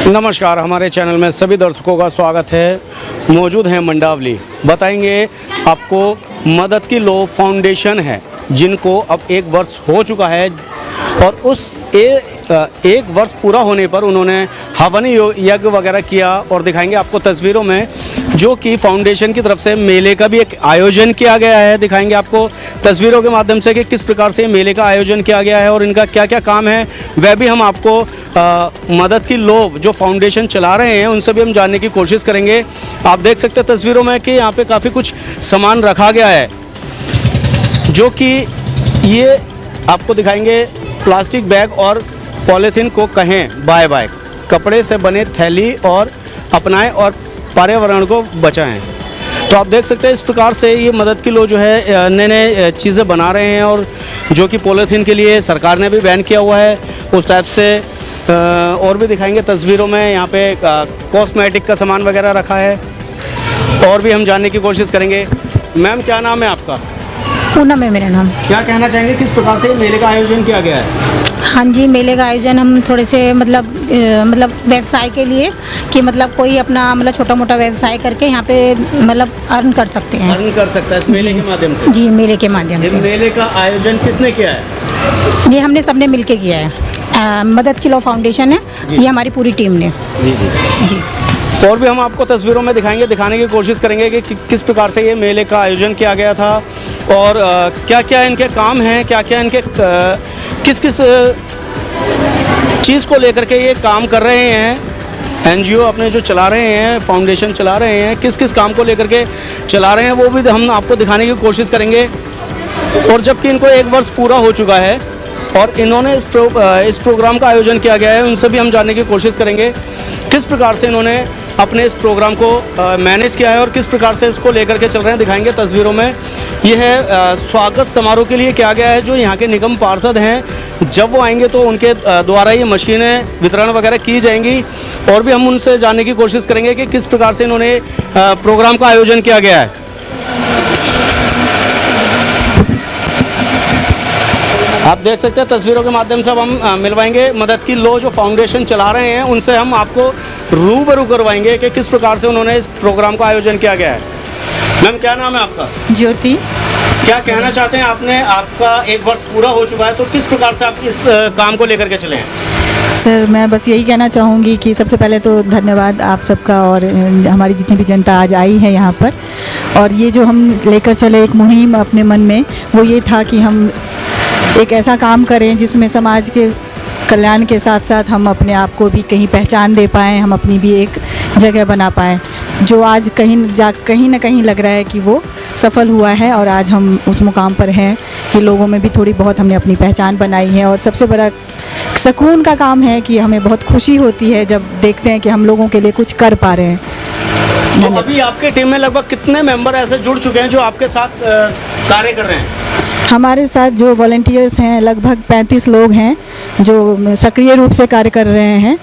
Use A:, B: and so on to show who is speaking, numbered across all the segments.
A: नमस्कार, हमारे चैनल में सभी दर्शकों का स्वागत है। मौजूद हैं मंडावली। बताएंगे आपको मदद की लो फाउंडेशन है, जिनको अब 1 वर्ष हो चुका है और उस एक वर्ष पूरा होने पर उन्होंने हवन यज्ञ वगैरह किया और दिखाएंगे आपको तस्वीरों में, जो कि फाउंडेशन की तरफ से मेले का भी एक आयोजन किया गया है। दिखाएंगे आपको तस्वीरों के माध्यम से कि किस प्रकार से मेले का आयोजन किया गया है और इनका क्या क्या काम है, वह भी हम आपको मदद की लोभ जो फाउंडेशन चला रहे हैं उनसे भी हम जानने की कोशिश करेंगे। आप देख सकते हैं तस्वीरों में कि यहाँ पे काफ़ी कुछ सामान रखा गया है, जो कि ये आपको दिखाएंगे। प्लास्टिक बैग और पॉलीथीन को कहें बाय बाय, कपड़े से बने थैली और अपनाएं और पर्यावरण को बचाएं। तो आप देख सकते हैं इस प्रकार से ये मदद की लो जो है नए नए चीज़ें बना रहे हैं, और जो कि पॉलीथीन के लिए सरकार ने भी बैन किया हुआ है उस टाइप से। और भी दिखाएंगे तस्वीरों में, यहाँ पे कॉस्मेटिक का सामान वगैरह रखा है और भी हम जानने की कोशिश करेंगे। मैम, क्या नाम है आपका?
B: पूनम है मेरा नाम।
A: क्या कहना चाहेंगे, किस प्रकार से मेले का आयोजन किया गया है?
B: हाँ जी, मेले का आयोजन हम थोड़े से मतलब व्यवसाय के लिए कि मतलब कोई अपना मतलब छोटा मोटा व्यवसाय करके यहाँ पे मतलब अर्न कर सकते हैं।
A: अर्न कर सकता है इस मेले के माध्यम से?
B: जी, मेले के माध्यम
A: इस
B: से।
A: मेले का आयोजन किसने किया है?
B: ये हमने सबने मिलके किया है। मदद की लो फाउंडेशन है, ये हमारी पूरी टीम ने।
A: जी जी
B: जी।
A: और भी हम आपको तस्वीरों में दिखाने की कोशिश करेंगे कि किस प्रकार से ये मेले का आयोजन किया गया था और क्या क्या इनके काम हैं, क्या क्या इनके किस किस चीज़ को लेकर के ये काम कर रहे हैं। एनजीओ अपने जो चला रहे हैं, फाउंडेशन चला रहे हैं, किस किस काम को लेकर के चला रहे हैं, वो भी हम आपको दिखाने की कोशिश करेंगे। और जबकि इनको 1 वर्ष पूरा हो चुका है और इन्होंने इस प्रोग्राम का आयोजन किया गया है, उनसे भी हम जानने की कोशिश करेंगे किस प्रकार से इन्होंने अपने इस प्रोग्राम को मैनेज किया है और किस प्रकार से इसको लेकर के चल रहे हैं। दिखाएंगे तस्वीरों में। यह है स्वागत समारोह के लिए किया गया है, जो यहाँ के निगम पार्षद हैं, जब वो आएंगे तो उनके द्वारा ये मशीनें वितरण वगैरह की जाएंगी। और भी हम उनसे जानने की कोशिश करेंगे कि किस प्रकार से इन्होंने प्रोग्राम का आयोजन किया गया है। आप देख सकते हैं तस्वीरों के माध्यम से अब हम मिलवाएंगे मदद की लो जो फाउंडेशन चला रहे हैं, उनसे हम आपको रूबरू करवाएंगे कि किस प्रकार से उन्होंने इस प्रोग्राम का आयोजन किया गया है। मैम, क्या नाम है आपका?
C: ज्योति।
A: क्या कहना चाहते हैं? आपका 1 वर्ष पूरा हो चुका है, तो किस प्रकार से आप इस काम को लेकर के चले हैं?
C: सर, मैं बस यही कहना चाहूँगी कि सबसे पहले तो धन्यवाद आप सबका और हमारी जितनी भी जनता आज आई है यहाँ पर। और ये जो हम लेकर चले एक मुहिम अपने मन में, वो ये था कि हम एक ऐसा काम करें जिसमें समाज के कल्याण के साथ साथ हम अपने आप को भी कहीं पहचान दे पाएँ, हम अपनी भी एक जगह बना पाएँ, जो आज कहीं ना कहीं लग रहा है कि वो सफल हुआ है। और आज हम उस मुकाम पर हैं कि लोगों में भी थोड़ी बहुत हमने अपनी पहचान बनाई है। और सबसे बड़ा सुकून का काम है कि हमें बहुत खुशी होती है जब देखते हैं कि हम लोगों के लिए कुछ कर पा रहे हैं।
A: तो अभी आपके टीम में लगभग कितने मेंबर ऐसे जुड़ चुके हैं जो आपके साथ कार्य कर रहे हैं?
C: हमारे साथ जो वॉलंटियर्स हैं लगभग 35 लोग हैं जो सक्रिय रूप से कार्य कर रहे हैं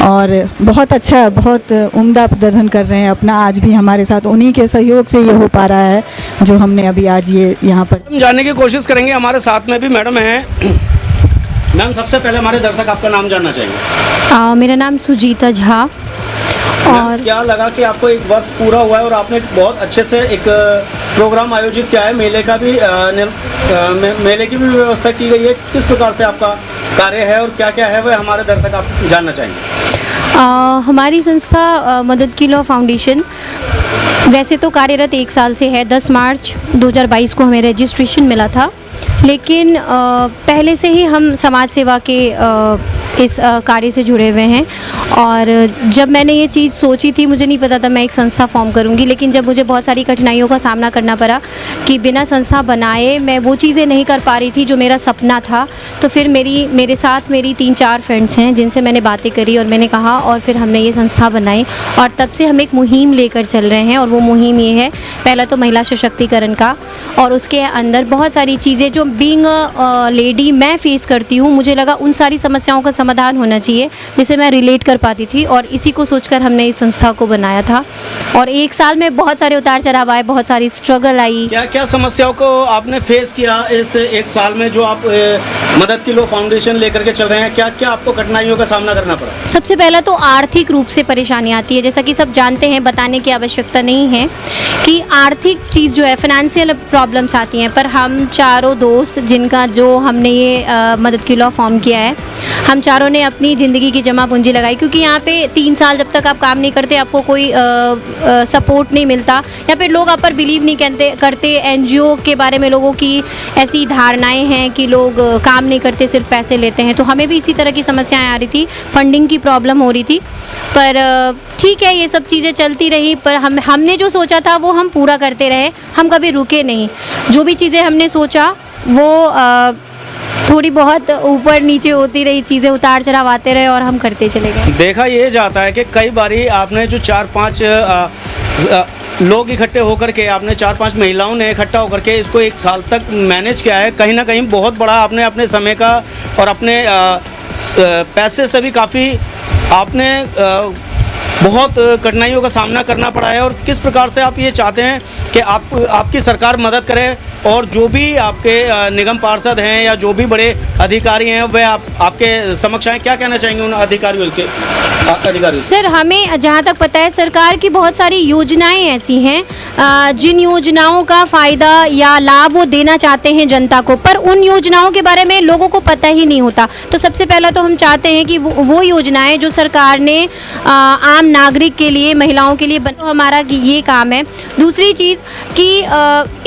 C: और बहुत अच्छा, बहुत उम्दा प्रदर्शन कर रहे हैं अपना। आज भी हमारे साथ उन्हीं के सहयोग से ये हो पा रहा है जो हमने अभी आज ये यहाँ पर।
A: हम जानने की कोशिश करेंगे। हमारे साथ में भी मैडम हैं। मैम, सबसे पहले हमारे दर्शक आपका नाम जानना चाहेंगे।
B: मेरा नाम सुजीता झा। और
A: क्या लगा कि आपको 1 वर्ष पूरा हुआ है और आपने बहुत अच्छे से एक प्रोग्राम आयोजित किया है, मेले का भी मेले की भी व्यवस्था की गई है, किस प्रकार से आपका कार्य है और क्या क्या है वह हमारे दर्शक आप जानना चाहेंगे?
D: हमारी संस्था मदद की लो फाउंडेशन वैसे तो कार्यरत 1 साल से है। 10 मार्च 2022 को हमें रजिस्ट्रेशन मिला था, लेकिन पहले से ही हम समाज सेवा के इस कार्य से जुड़े हुए हैं। और जब मैंने ये चीज़ सोची थी, मुझे नहीं पता था मैं एक संस्था फॉर्म करूँगी, लेकिन जब मुझे बहुत सारी कठिनाइयों का सामना करना पड़ा कि बिना संस्था बनाए मैं वो चीज़ें नहीं कर पा रही थी जो मेरा सपना था, तो फिर मेरे साथ मेरी 3-4 फ्रेंड्स हैं जिनसे मैंने बातें करी और मैंने कहा, और फिर हमने ये संस्था बनाई। और तब से हम एक मुहिम लेकर चल रहे हैं, और वो मुहिम ये है, पहला तो महिला सशक्तिकरण का, और उसके अंदर बहुत सारी चीज़ें जो बीइंग अ लेडी मैं फेस करती हूँ, मुझे लगा उन सारी समस्याओं का समाधान होना चाहिए जिसे मैं रिलेट कर पाती थी, और इसी को सोचकर हमने इस संस्था को बनाया था। और 1 साल में बहुत सारे उतार चढ़ाव आए, बहुत सारी स्ट्रगल आई।
A: क्या क्या समस्याओं को आपने फेस किया इस 1 साल में जो आप मदद की लो फाउंडेशन लेकर के चल रहे हैं, क्या क्या आपको कठिनाइयों का सामना करना पड़ा?
D: सबसे पहला तो आर्थिक रूप से परेशानी आती है, जैसा कि सब जानते हैं, बताने की आवश्यकता नहीं है कि आर्थिक चीज़ जो है, फाइनेंशियल प्रॉब्लम्स आती हैं। पर हम चारों दोस्त जिनका जो हमने ये मदद की लॉ फॉर्म किया है, हम चारों ने अपनी ज़िंदगी की जमा पूंजी लगाई, क्योंकि यहाँ पे 3 साल जब तक आप काम नहीं करते आपको कोई सपोर्ट नहीं मिलता, या फिर लोग आप पर बिलीव नहीं करते। एनजीओ के बारे में लोगों की ऐसी धारणाएं हैं कि लोग काम नहीं करते, सिर्फ पैसे लेते हैं। तो हमें भी इसी तरह की समस्याएं आ रही थी, फंडिंग की प्रॉब्लम हो रही थी। पर ठीक है, ये सब चीज़ें चलती रही, पर हमने जो सोचा था वो हम पूरा करते रहे, हम कभी रुके नहीं। जो भी चीज़ें हमने सोचा वो थोड़ी बहुत ऊपर नीचे होती रही, चीज़ें उतार चढ़ाव आते रहे और हम करते चले गए।
A: देखा ये जाता है कि कई बारी आपने जो 4-5 लोग इकट्ठे होकर के, आपने 4-5 महिलाओं ने इकट्ठा होकर के इसको 1 साल तक मैनेज किया है, कहीं ना कहीं बहुत बड़ा आपने अपने समय का और अपने पैसे से भी काफ़ी आपने बहुत कठिनाइयों का सामना करना पड़ा है। और किस प्रकार से आप ये चाहते हैं कि आपकी सरकार मदद करे, और जो भी आपके निगम पार्षद हैं या जो भी बड़े अधिकारी हैं वह आपके समक्ष आए, क्या कहना चाहेंगे उन अधिकारियों
D: सर? हमें जहाँ तक पता है, सरकार की बहुत सारी योजनाएं ऐसी हैं जिन योजनाओं का फ़ायदा या लाभ वो देना चाहते हैं जनता को, पर उन योजनाओं के बारे में लोगों को पता ही नहीं होता। तो सबसे पहला तो हम चाहते हैं कि वो योजनाएं जो सरकार ने आम नागरिक के लिए, महिलाओं के लिए हमारा ये काम है। दूसरी चीज़ कि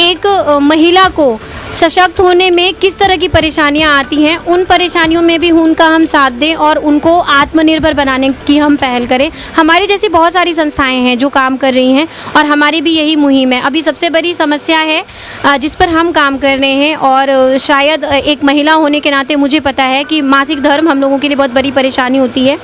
D: एक महिला को सशक्त होने में किस तरह की परेशानियां आती हैं, उन परेशानियों में भी उनका हम साथ दें और उनको आत्मनिर्भर बनाने की हम पहल करें। हमारी जैसी बहुत सारी संस्थाएं हैं जो काम कर रही हैं और हमारी भी यही मुहिम है। अभी सबसे बड़ी समस्या है जिस पर हम काम कर रहे हैं, और शायद एक महिला होने के नाते मुझे पता है कि मासिक धर्म हम लोगों के लिए बहुत बड़ी परेशानी होती है,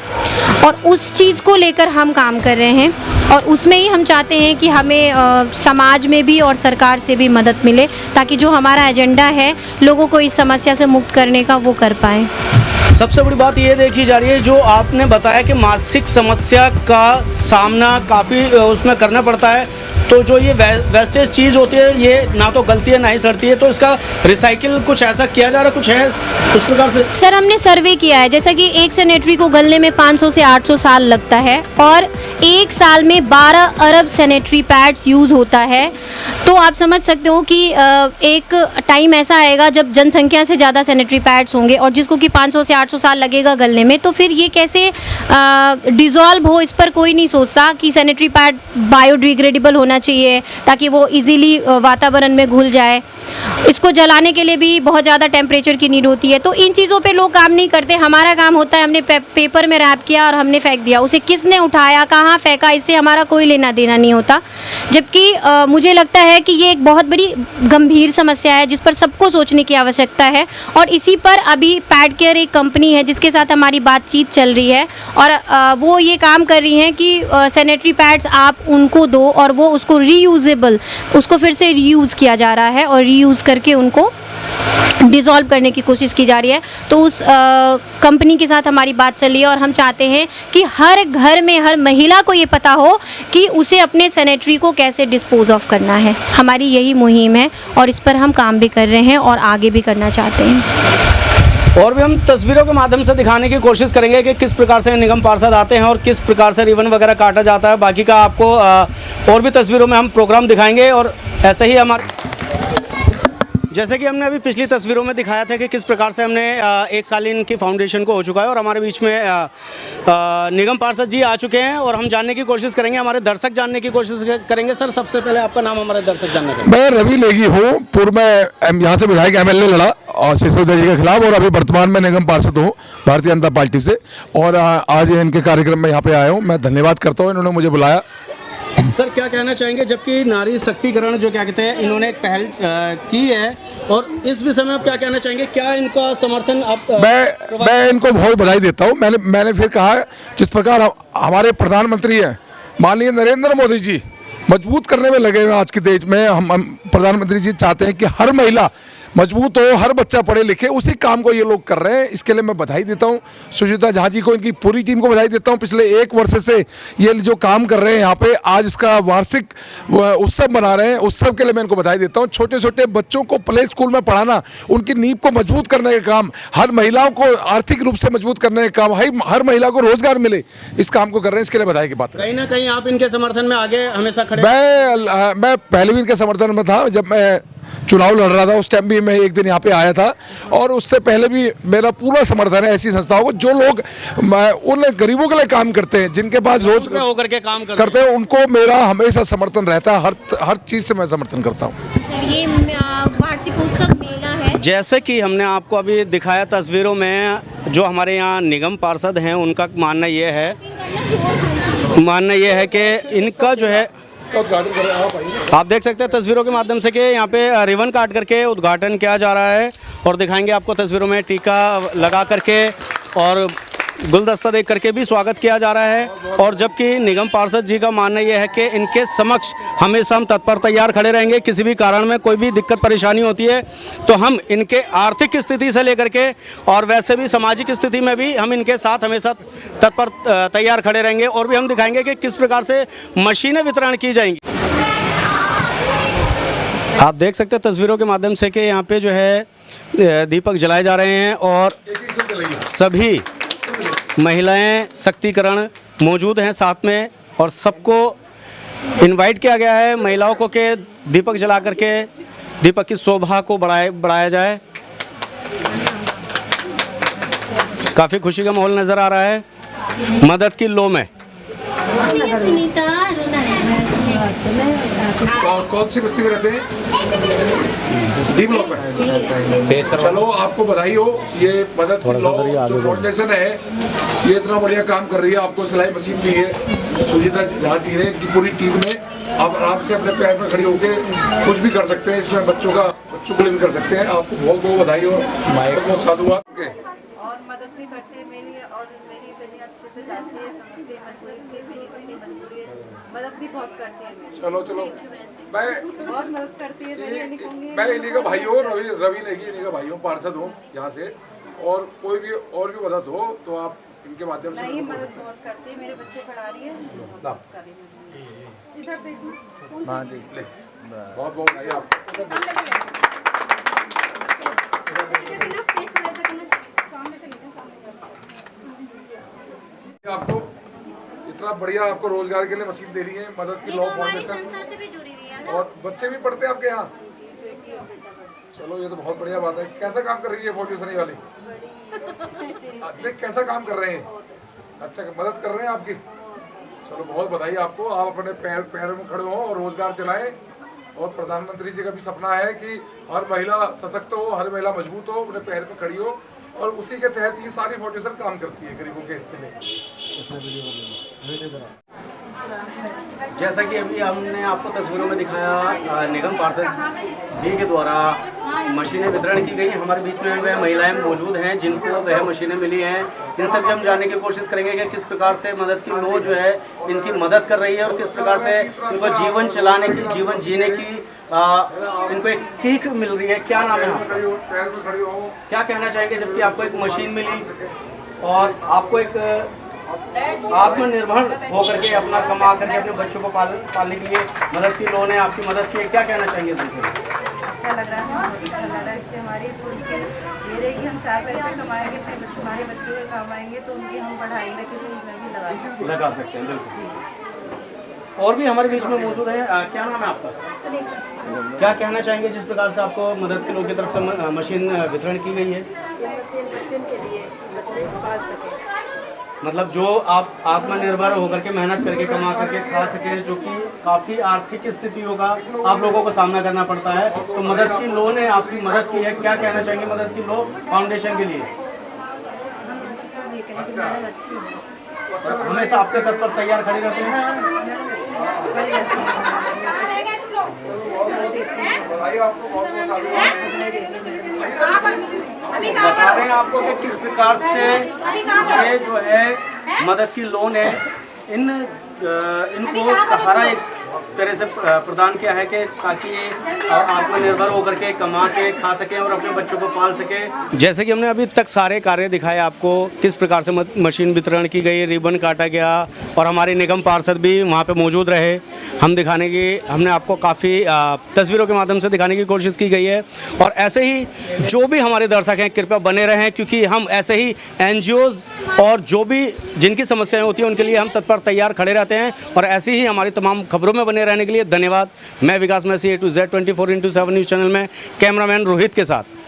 D: और उस चीज़ को लेकर हम काम कर रहे हैं। और उसमें ही हम चाहते हैं कि हमें समाज में भी और सरकार से भी मदद मिले, ताकि जो हमारा एजेंडा है लोगों को इस समस्या से मुक्त करने का, वो कर पाएँ।
A: सबसे बड़ी बात ये देखी जा रही है, जो आपने बताया कि मासिक समस्या का सामना काफ़ी उसमें करना पड़ता है, तो जो ये वेस्टेज चीज़ होती है ये ना तो गलती है ना ही सड़ती है, तो इसका रिसाइकिल कुछ ऐसा किया जा रहा, कुछ है उस प्रकार से?
D: सर, हमने सर्वे किया है, जैसा कि एक सैनिटरी को गलने में 500 से 800 साल लगता है, और 1 साल में 12 अरब सैनिटरी पैड्स यूज़ होता है। तो आप समझ सकते हो कि एक टाइम ऐसा आएगा जब जनसंख्या से ज़्यादा सैनिटरी पैड्स होंगे, और जिसको कि 500 से 800 साल लगेगा गलने में, तो फिर ये कैसे डिज़ोल्व हो, इस पर कोई नहीं सोचता कि सैनिटरी पैड बायोडिग्रेडेबल होना चाहिए ताकि वो इजीली वातावरण में घुल जाए। इसको जलाने के लिए भी बहुत ज़्यादा टेम्परेचर की नीड होती है, तो इन चीज़ों पे लोग काम नहीं करते। हमारा काम होता है, हमने पेपर में रैप किया और हमने फेंक दिया, उसे किसने उठाया, कहाँ फेंका, इससे हमारा कोई लेना देना नहीं होता। जबकि मुझे लगता है कि ये एक बहुत बड़ी गंभीर समस्या है जिस पर सबको सोचने की आवश्यकता है, और इसी पर अभी पैड केयर एक कंपनी है जिसके साथ हमारी बातचीत चल रही है, और वो ये काम कर रही हैं कि सैनिटरी पैड्स आप उनको दो और वो उसको रीयूजेबल, उसको फिर से रीयूज़ किया जा रहा है और रीयूज़ करके उनको डिज़ोल्व करने की कोशिश की जा रही है। तो उस कंपनी के साथ हमारी बात चल रही है, और हम चाहते हैं कि हर घर में हर महिला को ये पता हो कि उसे अपने सैनिटरी को कैसे डिस्पोज ऑफ करना है। हमारी यही मुहिम है और इस पर हम काम भी कर रहे हैं और आगे भी करना चाहते हैं।
A: और भी हम तस्वीरों के माध्यम से दिखाने की कोशिश करेंगे कि किस प्रकार से निगम पार्षद आते हैं और किस प्रकार से रिबन वगैरह काटा जाता है। बाकी का आपको और भी तस्वीरों में हम प्रोग्राम दिखाएंगे, और ऐसे ही हमारे, जैसे कि हमने अभी पिछली तस्वीरों में दिखाया था कि किस प्रकार से हमने 1 साल इनकी फाउंडेशन को हो चुका है, और हमारे बीच में निगम पार्षद जी आ चुके हैं, और हम जानने की कोशिश करेंगे, हमारे दर्शक जानने की कोशिश करेंगे। सर, सबसे पहले आपका नाम हमारे दर्शक जानना चाहेंगे।
E: मैं रवि नेगी हूँ। पूर्व में यहाँ से विधायक MLA लड़ा और सिसोदिया जी के खिलाफ, और अभी वर्तमान में निगम पार्षद हूँ भारतीय जनता पार्टी से, और आज इनके कार्यक्रम में यहाँ पे आया हूँ। मैं धन्यवाद करता हूँ, इन्होंने मुझे बुलाया।
A: सर, क्या कहना चाहेंगे, जबकि नारी शक्तिकरण जो क्या कहते हैं, इन्होंने एक पहल की है, और इस विषय में आप क्या कहना चाहेंगे, क्या इनका समर्थन आप?
E: मैं इनको बहुत बधाई देता हूँ। मैंने फिर कहा, जिस प्रकार हमारे प्रधानमंत्री हैं माननीय नरेंद्र मोदी जी मजबूत करने में लगे हुए आज के देश में, हम प्रधानमंत्री जी चाहते हैं कि हर महिला मजबूत हो, हर बच्चा पढ़े लिखे, उसी काम को ये लोग कर रहे हैं। इसके लिए मैं बधाई देता हूँ सुजीता झा जी को, इनकी पूरी टीम को बधाई देता हूँ। पिछले 1 वर्ष से ये जो काम कर रहे हैं यहाँ पे, आज इसका वार्षिक उत्सव मना रहे हैं। उत्सव के लिए मैं इनको बधाई देता हूँ। छोटे छोटे बच्चों को प्ले स्कूल में पढ़ाना, उनकी नींव को मजबूत करने का काम, हर महिलाओं को आर्थिक रूप से मजबूत करने का काम, हर महिला को रोजगार मिले, इस काम को कर रहे हैं। इसके लिए बधाई की बात है।
A: कहीं ना कहीं आप इनके समर्थन में आगे हमेशा खड़े।
E: मैं पहले भी इनके समर्थन में था। जब मैं चुनाव लड़ रहा था उस टाइम भी मैं एक दिन यहाँ पे आया था, और उससे पहले भी मेरा पूरा समर्थन है ऐसी संस्थाओं को जो लोग उन गरीबों के लिए काम करते हैं, जिनके पास रोज
A: होकर के काम
E: करते हैं, उनको मेरा हमेशा समर्थन रहता है। हर चीज़ से मैं समर्थन करता हूँ।
D: ये वार्षिक उत्सव मेला है।
A: जैसे कि हमने आपको अभी दिखाया तस्वीरों में, जो हमारे यहाँ निगम पार्षद हैं उनका मानना ये है कि इनका जो है, आप देख सकते हैं तस्वीरों के माध्यम से कि यहाँ पे रिबन काट करके उद्घाटन किया जा रहा है, और दिखाएंगे आपको तस्वीरों में टीका लगा करके और गुलदस्ता देख करके भी स्वागत किया जा रहा है। और जबकि निगम पार्षद जी का मानना यह है कि इनके समक्ष हमेशा हम तत्पर तैयार खड़े रहेंगे। किसी भी कारण में कोई भी दिक्कत परेशानी होती है तो हम इनके आर्थिक स्थिति से लेकर के और वैसे भी सामाजिक स्थिति में भी हम इनके साथ हमेशा तत्पर तैयार खड़े रहेंगे। और भी हम दिखाएंगे कि किस प्रकार से मशीनें वितरण की जाएंगी। आप देख सकते हैं तस्वीरों के माध्यम से कि यहाँ पे जो है दीपक जलाए जा रहे हैं, और सभी महिलाएं शक्तिकरण मौजूद हैं साथ में, और सबको इनवाइट किया गया है महिलाओं को कि दीपक जला करके दीपक की शोभा को बढ़ाया जाए। काफ़ी खुशी का माहौल नज़र आ रहा है मदद की लो में।
E: कौन सी बस्ती में रहते हैं? डी ब्लॉक में। चलो आपको बधाई हो। ये मदद की लो जो फाउंडेशन है ये इतना बढ़िया काम कर रही है। आपको सिलाई मशीन दी है सुजीता झा जी ने, इनकी पूरी टीम ने। आप आराम से अपने पैर में खड़े होकर कुछ भी कर सकते हैं। इसमें बच्चों के लिए भी कर सकते हैं। आपको बहुत बहुत बधाई हो, बहुत बहुत साधुवाद।
F: और मदद भी करते हैं मेरी, और मेरी बहनें अच्छे से जाती है, समझते हैं मेरी बहनें मजबूरी है, मदद भी बहुत करती है मेरी।
E: चलो मैं
F: बहुत मदद करती है।
E: मैं इन्हीं का भाई हूँ, रवि नेगी इन्हीं का भाई हूँ, पार्षद हूँ यहाँ से। और कोई भी और भी मदद हो तो आप इनके माध्यम से।
F: नहीं, मदद बहुत करती है। मेरे बच्चे पढ़ा रही है, इधर देखो।
E: हाँ जी, बहुत बहुत बधाई आपको। आपको इतना बढ़िया आपको रोजगार के लिए मशीन दे रही है मदद की लो फाउंडेशन, और बच्चे भी पढ़ते हैं आपके यहाँ। चलो ये तो बहुत बढ़िया बात है। कैसा काम कर रही है फाउंडेशन वाली? देख कैसा काम कर रहे हैं, अच्छा मदद कर रहे हैं आपकी। चलो बहुत बधाई आपको। आप अपने पैरों में खड़े हो और रोजगार चलाएं। और प्रधानमंत्री जी का भी सपना है कि हर महिला सशक्त हो, हर महिला मजबूत हो, अपने पैर पे खड़ी हो, और उसी के तहत ये सारी फाउंडेशन काम करती है गरीबों के हित में।
A: जैसा कि अभी हमने आपको तस्वीरों में दिखाया, निगम पार्षद जी के द्वारा मशीनें वितरण की गई। हमारे बीच में वह महिलाएं मौजूद हैं जिनको वह मशीनें मिली हैं। इनसे भी हम जानने की कोशिश करेंगे कि किस प्रकार से मदद की लो जो है इनकी मदद कर रही है, और किस प्रकार से इनको जीवन चलाने की, जीवन जीने की इनको एक सीख मिल रही है। क्या नाम है आपका? क्या कहना चाहेंगे जबकि आपको एक मशीन मिली और आपको एक आत्मनिर्भर होकर के अपना कमा करके अपने बच्चों को पालने के लिए मदद की लो ने आपकी मदद की है, क्या कहना चाहेंगे?
F: अच्छा लग रहा है, बहुत अच्छा लग रहा है। इससे हमारी ये रहेगी, हम 4 पैसे कमाएंगे, हमारे बच्चों के काम आएंगे, तो उनकी हम पढ़ाई में किसी में भी
A: लगा सकते हैं। बिल्कुल। और भी हमारे बीच में मौजूद है। क्या नाम है आपका? क्या कहना चाहेंगे जिस प्रकार से आपको मदद के लोगों की तरफ से मशीन वितरण की गई है?
F: बच्चों के लिए बच्चे पाल सके,
A: मतलब जो आप आत्मनिर्भर होकर के मेहनत करके कमा करके खा सके, जो कि काफ़ी आर्थिक स्थितियों का आप लोगों को सामना करना पड़ता है, तो मदद की लो ने आपकी मदद की है। क्या कहना चाहेंगे मदद की लो फाउंडेशन के लिए? हमेशा आपके तत्पर तैयार खड़ी रहते हैं। बता रहे हैं आपको कि किस प्रकार से ये जो है मदद की लोन है, इनको सहारा एक तरह से प्रदान किया है कि ताकि ये आत्मनिर्भर होकर के कमा के खा सकें और अपने बच्चों को पाल सकें। जैसे कि हमने अभी तक सारे कार्य दिखाए आपको, किस प्रकार से मशीन वितरण की गई, रिबन काटा गया और हमारे निगम पार्षद भी वहाँ पे मौजूद रहे। हमने आपको काफ़ी तस्वीरों के माध्यम से दिखाने की कोशिश की गई है। और ऐसे ही जो भी हमारे दर्शक हैं कृपया बने रहें, क्योंकि हम ऐसे ही NGOs और जो भी जिनकी समस्याएं होती हैं उनके लिए हम तत्पर तैयार खड़े रहते हैं। और ऐसी ही हमारी तमाम खबरों में बने रहने के लिए धन्यवाद। मैं Vikas Massey A to Z 24x7 news channel में कैमरामैन रोहित के साथ।